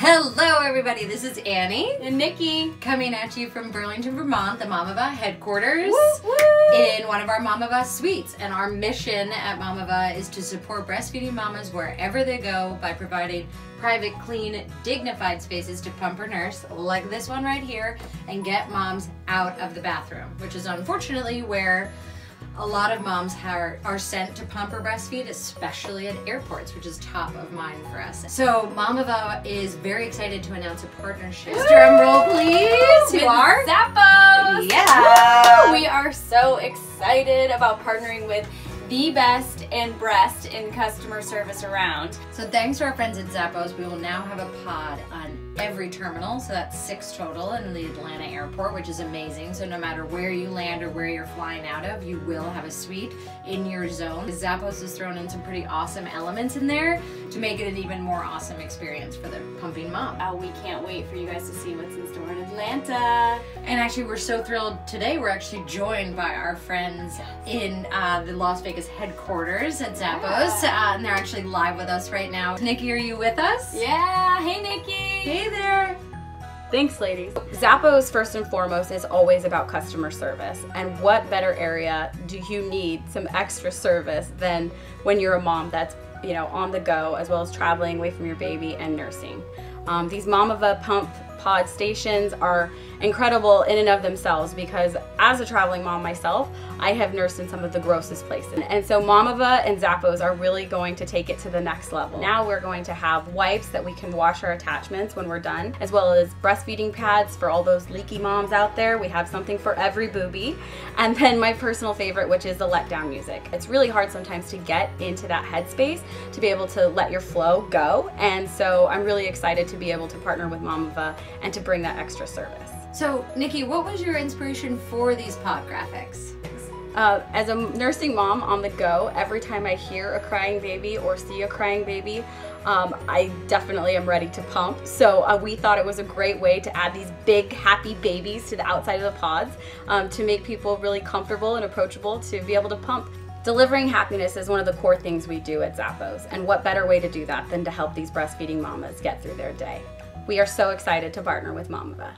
Hello everybody, this is Annie and Nikki coming at you from Burlington, Vermont, the Mamava headquarters, woo, woo. In one of our Mamava suites. And our mission at Mamava is to support breastfeeding mamas wherever they go by providing private, clean, dignified spaces to pump or nurse, like this one right here, and get moms out of the bathroom, which is unfortunately where a lot of moms are sent to pump or breastfeed, especially at airports, which is top of mind for us. So Mamava is very excited to announce a partnership. Drum roll, please. With Who are? Zappos. Yeah. Woo! We are so excited about partnering with the best and breast in customer service around. So thanks to our friends at Zappos, we will now have a pod on every terminal, so that's 6 total in the Atlanta airport, which is amazing. So no matter where you land or where you're flying out of, you will have a suite in your zone. Zappos has thrown in some pretty awesome elements in there to make it an even more awesome experience for the pumping mom. We can't wait for you guys to see what's in store in Atlanta. And actually, we're so thrilled today. We're actually joined by our friends in the Las Vegas headquarters at Zappos, and they're actually live with us right now. Nikki, are you with us? Yeah, hey Nikki. Hey there. Thanks, ladies. Zappos, first and foremost, is always about customer service. And what better area do you need some extra service than when you're a mom that's, you know, on the go, as well as traveling away from your baby and nursing. These Mamava pump pod stations are incredible in and of themselves because as a traveling mom myself, I have nursed in some of the grossest places. And so Mamava and Zappos are really going to take it to the next level. Now we're going to have wipes that we can wash our attachments when we're done, as well as breastfeeding pads for all those leaky moms out there. We have something for every booby. And then my personal favorite, which is the letdown music. It's really hard sometimes to get into that headspace to be able to let your flow go. And so I'm really excited to be able to partner with Mamava and to bring that extra service. So, Nikki, what was your inspiration for these pod graphics? As a nursing mom on the go, every time I hear a crying baby or see a crying baby, I definitely am ready to pump. So we thought it was a great way to add these big happy babies to the outside of the pods to make people really comfortable and approachable to be able to pump. Delivering happiness is one of the core things we do at Zappos, and what better way to do that than to help these breastfeeding mamas get through their day. We are so excited to partner with Mamava.